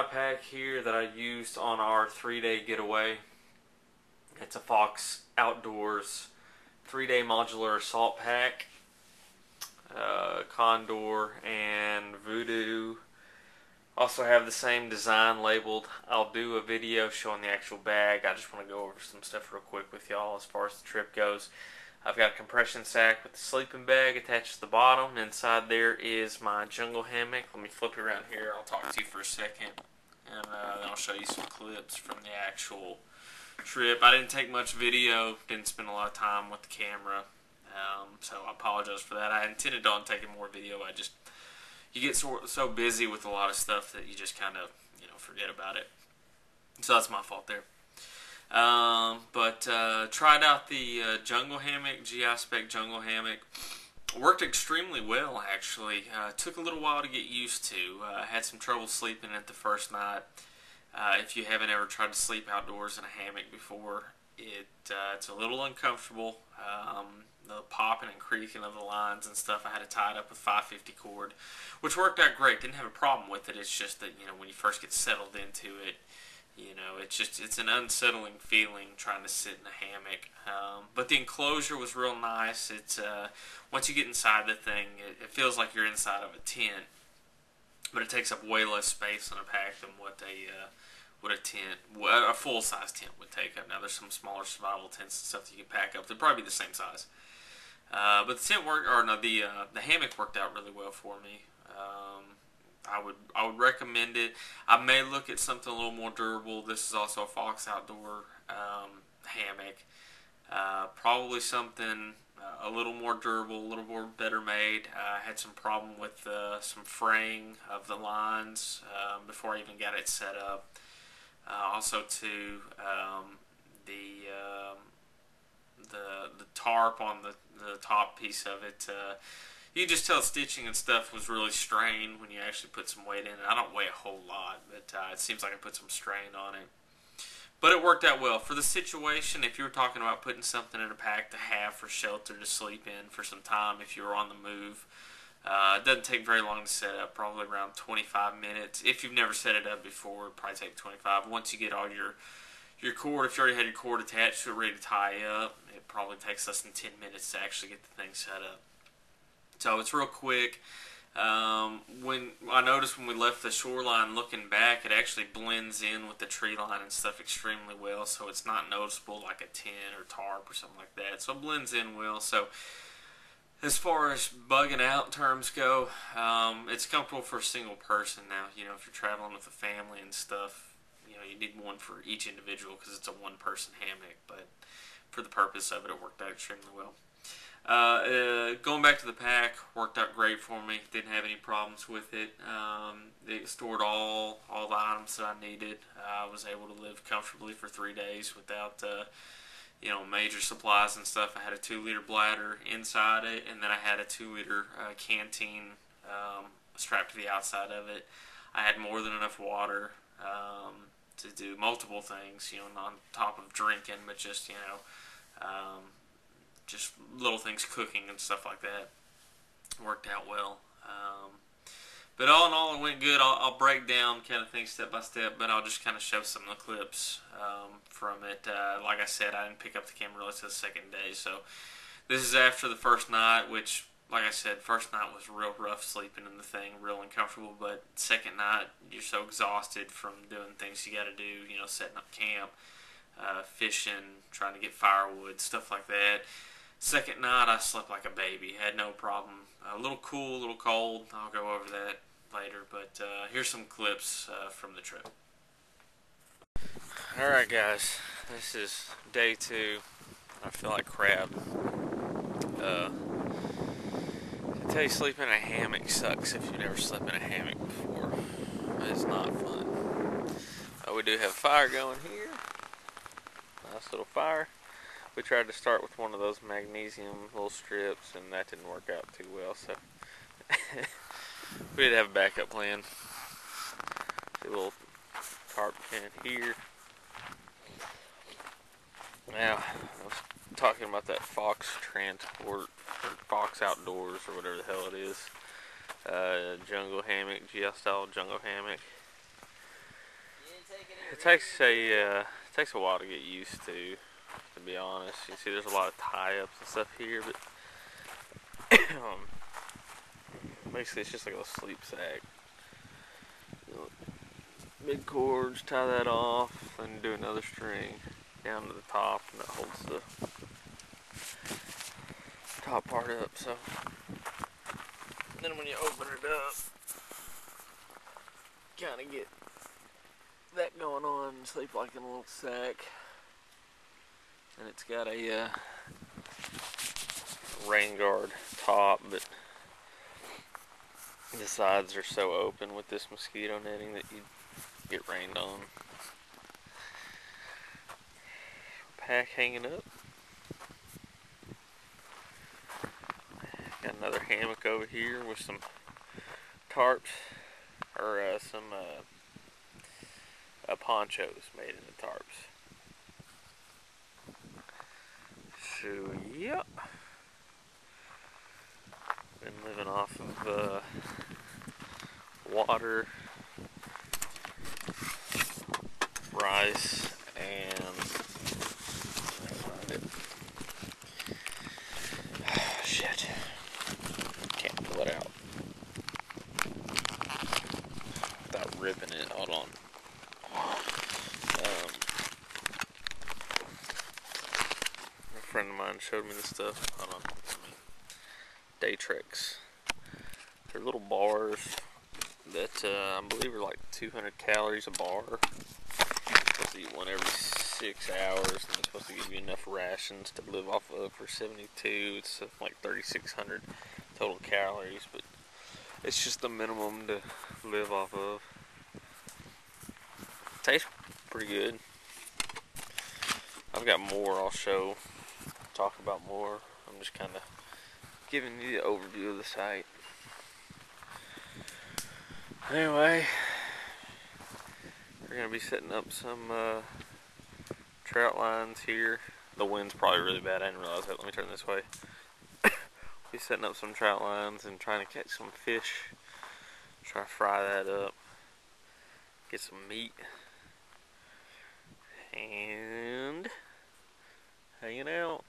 my pack here that I used on our 3-day getaway. It's a Fox Outdoors 3-day modular assault pack. Condor and Voodoo also have the same design labeled. I'll do a video showing the actual bag. I just want to go over some stuff real quick with y'all as far as the trip goes. I've got a compression sack with the sleeping bag attached to the bottom. Inside there is my jungle hammock. Let me flip it around here. I'll talk to you for a second, and then I'll show you some clips from the actual trip. I didn't take much video, didn't spend a lot of time with the camera, so I apologize for that. I intended on taking more video. You get so busy with a lot of stuff that you just kind of forget about it. So that's my fault there. But tried out the jungle hammock, GI Spec jungle hammock. Worked extremely well, actually. Took a little while to get used to. Had some trouble sleeping it the first night. If you haven't ever tried to sleep outdoors in a hammock before, it's a little uncomfortable. The popping and creaking of the lines and stuff, I had it tied up with 550 cord, which worked out great. Didn't have a problem with it. It's just that, when you first get settled into it, it's an unsettling feeling trying to sit in a hammock. But the enclosure was real nice. It's once you get inside the thing, it feels like you're inside of a tent, but it takes up way less space in a pack than what a full size tent would take up. Now there's some smaller survival tents and stuff that you can pack up. They're probably the same size. But the hammock worked out really well for me. I would recommend it. I may look at something a little more durable. This is also a Fox Outdoor hammock. Probably something a little more durable, a little more better made. I had some problem with some fraying of the lines before I even got it set up. Also, too, the tarp on the top piece of it. You can just tell stitching and stuff was really strained when you actually put some weight in it. I don't weigh a whole lot, but it seems like I put some strain on it. But it worked out well. For the situation, if you were talking about putting something in a pack to have for shelter to sleep in for some time if you were on the move, it doesn't take very long to set up, probably around 25 minutes. If you've never set it up before, it'll probably take 25. Once you get all your cord, if you already had your cord attached to it, ready to tie up, it probably takes less than 10 minutes to actually get the thing set up. So it's real quick. When I noticed when we left the shoreline, looking back, it actually blends in with the tree line and stuff extremely well, so it's not noticeable like a tent or tarp or something like that. So it blends in well. So as far as bugging out terms go, it's comfortable for a single person. Now, if you're traveling with a family and stuff, you need one for each individual because it's a one-person hammock. But for the purpose of it, it worked out extremely well. Going back to the pack, worked out great for me. Didn't have any problems with it. It stored all the items that I needed. I was able to live comfortably for 3 days without major supplies and stuff. I had a 2-liter bladder inside it, and then I had a 2-liter canteen strapped to the outside of it. I had more than enough water to do multiple things, on top of drinking, but just little things, cooking and stuff like that. Worked out well. But all in all, it went good. I'll break down kind of things step by step, but I'll just kind of show some of the clips from it. Like I said, I didn't pick up the camera really until the second day, so this is after the first night, which, like I said, first night was real rough sleeping in the thing, real uncomfortable, but second night, you're so exhausted from doing things you got to do, setting up camp, fishing, trying to get firewood, stuff like that. Second night, I slept like a baby. Had no problem. A little cool, a little cold. I'll go over that later. But here's some clips from the trip. Alright, guys. This is day 2. I feel like crap. I tell you, sleeping in a hammock sucks if you've never slept in a hammock before. It's not fun. We do have a fire going here. Nice little fire. We tried to start with one of those magnesium little strips, and that didn't work out too well, so we did have a backup plan. See a little tarp tent here. Now, I was talking about that Fox Transport, or Fox Outdoors, or whatever the hell it is. Jungle hammock, GI style jungle hammock. it takes a while to get used to be honest. You see, there's a lot of tie-ups and stuff here, but basically it's just like a sleep sack. Mid cords, tie that off, then do another string down to the top, and that holds the top part up. So then when you open it up, kind of get that going on, sleep like in a little sack. And it's got a rain guard top, but the sides are so open with this mosquito netting that you get rained on. Pack hanging up. Got another hammock over here with some tarps, or some ponchos made into tarps. So, yep. Been living off of water, rice, and shit. Can't pull it out without ripping it. Hold on. A friend of mine showed me this stuff. Hold on. Day tricks. They're little bars that I believe are like 200 calories a bar. You're supposed to eat one every 6 hours, and it's supposed to give you enough rations to live off of for 72. It's like 3,600 total calories, but it's just the minimum to live off of. Tastes pretty good. I've got more I'll talk about more. I'm just kind of giving you the overview of the site. Anyway, we're going to be setting up some trout lines here. The wind's probably really bad. I didn't realize that. Let me turn this way. Be setting up some trout lines and trying to catch some fish. Try to fry that up. Get some meat. And hanging out.